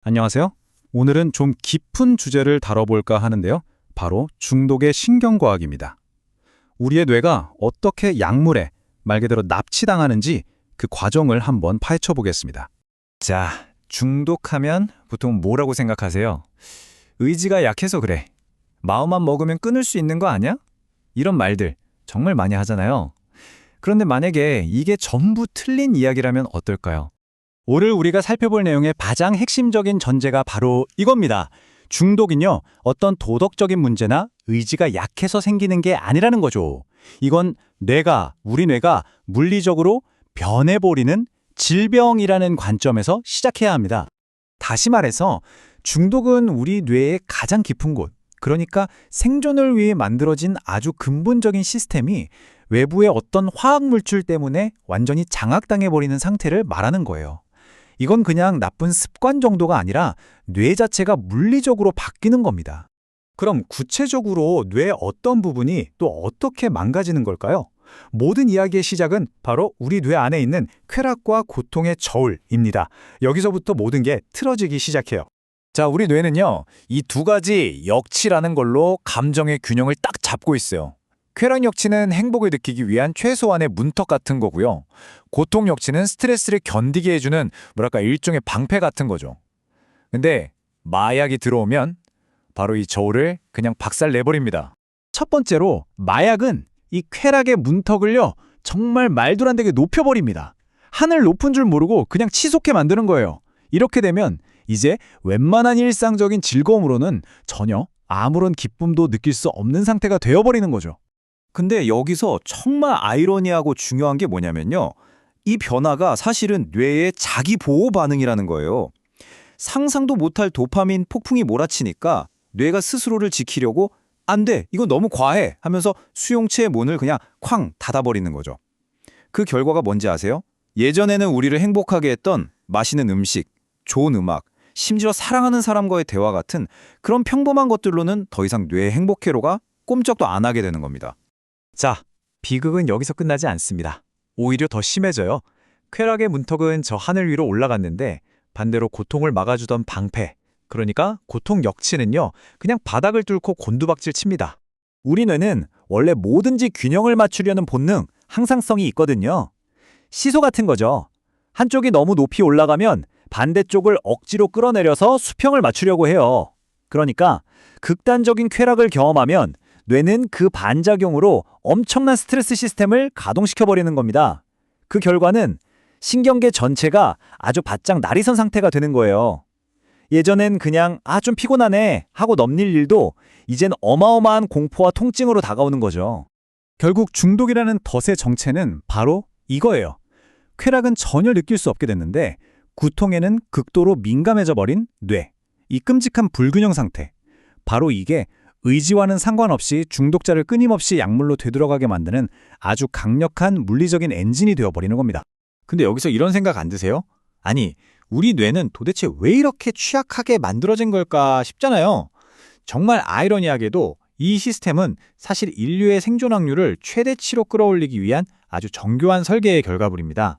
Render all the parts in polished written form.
안녕하세요. 오늘은 좀 깊은 주제를 다뤄볼까 하는데요. 바로 중독의 신경과학입니다. 우리의 뇌가 어떻게 약물에 말 그대로 납치당하는지 그 과정을 한번 파헤쳐 보겠습니다. 자, 중독하면 보통 뭐라고 생각하세요? 의지가 약해서 그래. 마음만 먹으면 끊을 수 있는 거 아니야? 이런 말들 정말 많이 하잖아요. 그런데 만약에 이게 전부 틀린 이야기라면 어떨까요? 오늘 우리가 살펴볼 내용의 가장 핵심적인 전제가 바로 이겁니다. 중독은요, 어떤 도덕적인 문제나 의지가 약해서 생기는 게 아니라는 거죠. 이건 우리 뇌가 물리적으로 변해버리는 질병이라는 관점에서 시작해야 합니다. 다시 말해서 중독은 우리 뇌의 가장 깊은 곳, 그러니까 생존을 위해 만들어진 아주 근본적인 시스템이 외부의 어떤 화학물질 때문에 완전히 장악당해버리는 상태를 말하는 거예요. 이건 그냥 나쁜 습관 정도가 아니라 뇌 자체가 물리적으로 바뀌는 겁니다. 그럼 구체적으로 뇌의 어떤 부분이 또 어떻게 망가지는 걸까요? 모든 이야기의 시작은 바로 우리 뇌 안에 있는 쾌락과 고통의 저울입니다. 여기서부터 모든 게 틀어지기 시작해요. 자, 우리 뇌는요, 이 두 가지 역치라는 걸로 감정의 균형을 딱 잡고 있어요. 쾌락 역치는 행복을 느끼기 위한 최소한의 문턱 같은 거고요. 고통 역치는 스트레스를 견디게 해주는 일종의 방패 같은 거죠. 근데 마약이 들어오면 바로 이 저울을 그냥 박살 내버립니다. 첫 번째로 마약은 이 쾌락의 문턱을요, 정말 말도 안 되게 높여버립니다. 하늘 높은 줄 모르고 그냥 치솟게 만드는 거예요. 이렇게 되면 이제 웬만한 일상적인 즐거움으로는 전혀 아무런 기쁨도 느낄 수 없는 상태가 되어버리는 거죠. 근데 여기서 정말 아이러니하고 중요한 게 뭐냐면요. 이 변화가 사실은 뇌의 자기 보호 반응이라는 거예요. 상상도 못할 도파민 폭풍이 몰아치니까 뇌가 스스로를 지키려고 안 돼, 이거 너무 과해 하면서 수용체의 문을 그냥 쾅 닫아버리는 거죠. 그 결과가 뭔지 아세요? 예전에는 우리를 행복하게 했던 맛있는 음식, 좋은 음악, 심지어 사랑하는 사람과의 대화 같은 그런 평범한 것들로는 더 이상 뇌의 행복회로가 꼼짝도 안 하게 되는 겁니다. 자, 비극은 여기서 끝나지 않습니다. 오히려 더 심해져요. 쾌락의 문턱은 저 하늘 위로 올라갔는데 반대로 고통을 막아주던 방패, 그러니까 고통 역치는요, 그냥 바닥을 뚫고 곤두박질 칩니다. 우리 뇌는 원래 뭐든지 균형을 맞추려는 본능, 항상성이 있거든요. 시소 같은 거죠. 한쪽이 너무 높이 올라가면 반대쪽을 억지로 끌어내려서 수평을 맞추려고 해요. 그러니까 극단적인 쾌락을 경험하면 뇌는 그 반작용으로 엄청난 스트레스 시스템을 가동시켜버리는 겁니다. 그 결과는 신경계 전체가 아주 바짝 날이 선 상태가 되는 거예요. 예전엔 그냥 좀 피곤하네 하고 넘길 일도 이젠 어마어마한 공포와 통증으로 다가오는 거죠. 결국 중독이라는 덫의 정체는 바로 이거예요. 쾌락은 전혀 느낄 수 없게 됐는데 고통에는 극도로 민감해져 버린 뇌, 이 끔찍한 불균형 상태. 바로 이게 의지와는 상관없이 중독자를 끊임없이 약물로 되돌아가게 만드는 아주 강력한 물리적인 엔진이 되어버리는 겁니다. 근데 여기서 이런 생각 안 드세요? 아니, 우리 뇌는 도대체 왜 이렇게 취약하게 만들어진 걸까 싶잖아요. 정말 아이러니하게도 이 시스템은 사실 인류의 생존 확률을 최대치로 끌어올리기 위한 아주 정교한 설계의 결과물입니다.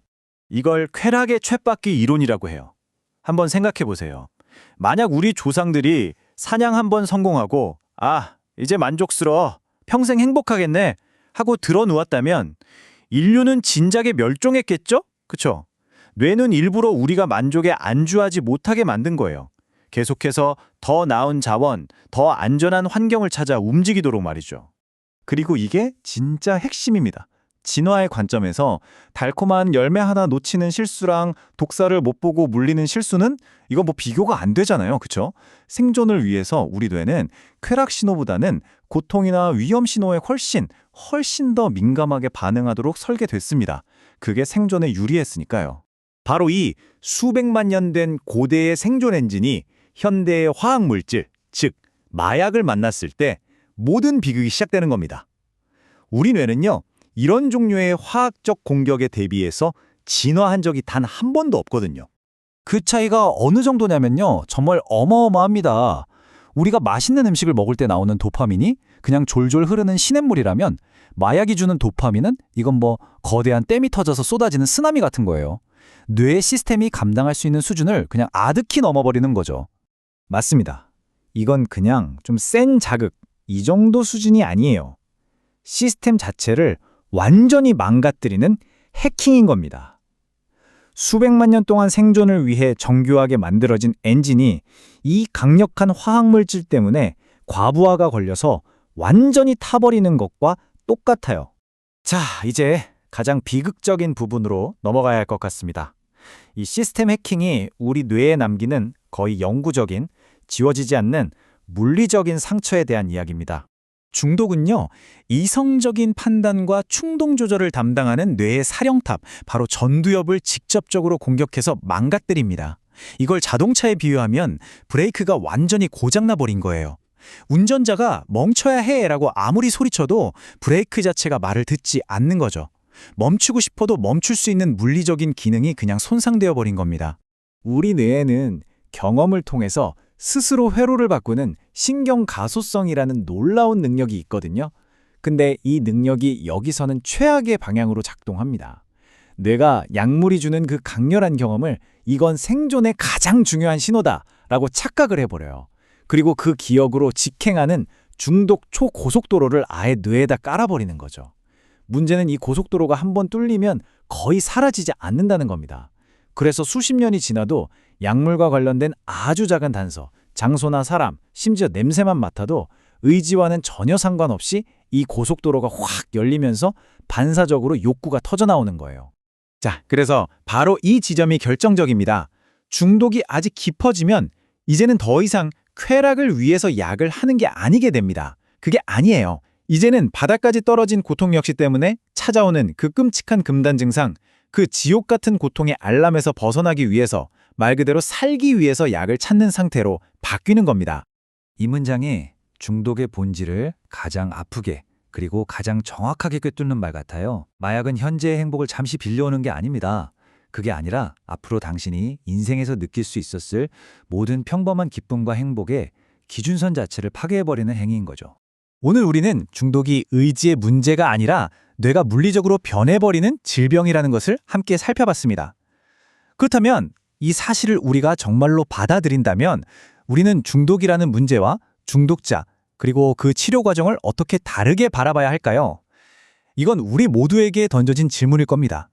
이걸 쾌락의 쳇바퀴 이론이라고 해요. 한번 생각해 보세요. 만약 우리 조상들이 사냥 한번 성공하고 이제 만족스러워, 평생 행복하겠네 하고 들어누웠다면 인류는 진작에 멸종했겠죠? 그쵸? 뇌는 일부러 우리가 만족에 안주하지 못하게 만든 거예요. 계속해서 더 나은 자원, 더 안전한 환경을 찾아 움직이도록 말이죠. 그리고 이게 진짜 핵심입니다. 진화의 관점에서 달콤한 열매 하나 놓치는 실수랑 독사를 못 보고 물리는 실수는 이거 비교가 안 되잖아요. 그쵸? 생존을 위해서 우리 뇌는 쾌락 신호보다는 고통이나 위험 신호에 훨씬 더 민감하게 반응하도록 설계됐습니다. 그게 생존에 유리했으니까요. 바로 이 수백만 년 된 고대의 생존 엔진이 현대의 화학물질, 즉 마약을 만났을 때 모든 비극이 시작되는 겁니다. 우리 뇌는요, 이런 종류의 화학적 공격에 대비해서 진화한 적이 단 한 번도 없거든요. 그 차이가 어느 정도냐면요, 정말 어마어마합니다. 우리가 맛있는 음식을 먹을 때 나오는 도파민이 그냥 졸졸 흐르는 시냇물이라면 마약이 주는 도파민은 이건 거대한 댐이 터져서 쏟아지는 쓰나미 같은 거예요. 뇌의 시스템이 감당할 수 있는 수준을 그냥 아득히 넘어버리는 거죠. 맞습니다. 이건 그냥 좀 센 자극, 이 정도 수준이 아니에요. 시스템 자체를 완전히 망가뜨리는 해킹인 겁니다. 수백만 년 동안 생존을 위해 정교하게 만들어진 엔진이 이 강력한 화학물질 때문에 과부하가 걸려서 완전히 타버리는 것과 똑같아요. 자, 이제 가장 비극적인 부분으로 넘어가야 할 것 같습니다. 이 시스템 해킹이 우리 뇌에 남기는 거의 영구적인, 지워지지 않는 물리적인 상처에 대한 이야기입니다. 중독은요, 이성적인 판단과 충동 조절을 담당하는 뇌의 사령탑, 바로 전두엽을 직접적으로 공격해서 망가뜨립니다. 이걸 자동차에 비유하면 브레이크가 완전히 고장나 버린 거예요. 운전자가 멈춰야 해라고 아무리 소리쳐도 브레이크 자체가 말을 듣지 않는 거죠. 멈추고 싶어도 멈출 수 있는 물리적인 기능이 그냥 손상되어 버린 겁니다. 우리 뇌에는 경험을 통해서 스스로 회로를 바꾸는 신경가소성이라는 놀라운 능력이 있거든요. 근데 이 능력이 여기서는 최악의 방향으로 작동합니다. 뇌가 약물이 주는 그 강렬한 경험을 이건 생존의 가장 중요한 신호다라고 착각을 해버려요. 그리고 그 기억으로 직행하는 중독 초고속도로를 아예 뇌에다 깔아버리는 거죠. 문제는 이 고속도로가 한번 뚫리면 거의 사라지지 않는다는 겁니다. 그래서 수십 년이 지나도 약물과 관련된 아주 작은 단서, 장소나 사람, 심지어 냄새만 맡아도 의지와는 전혀 상관없이 이 고속도로가 확 열리면서 반사적으로 욕구가 터져나오는 거예요. 자, 그래서 바로 이 지점이 결정적입니다. 중독이 아직 깊어지면 이제는 더 이상 쾌락을 위해서 약을 하는 게 아니게 됩니다. 그게 아니에요. 이제는 바닥까지 떨어진 고통 역시 때문에 찾아오는 그 끔찍한 금단 증상, 그 지옥 같은 고통의 알람에서 벗어나기 위해서 말 그대로 살기 위해서 약을 찾는 상태로 바뀌는 겁니다. 이 문장이 중독의 본질을 가장 아프게 그리고 가장 정확하게 꿰뚫는 말 같아요. 마약은 현재의 행복을 잠시 빌려오는 게 아닙니다. 그게 아니라 앞으로 당신이 인생에서 느낄 수 있었을 모든 평범한 기쁨과 행복의 기준선 자체를 파괴해버리는 행위인 거죠. 오늘 우리는 중독이 의지의 문제가 아니라 뇌가 물리적으로 변해버리는 질병이라는 것을 함께 살펴봤습니다. 그렇다면 이 사실을 우리가 정말로 받아들인다면 우리는 중독이라는 문제와 중독자, 그리고 그 치료 과정을 어떻게 다르게 바라봐야 할까요? 이건 우리 모두에게 던져진 질문일 겁니다.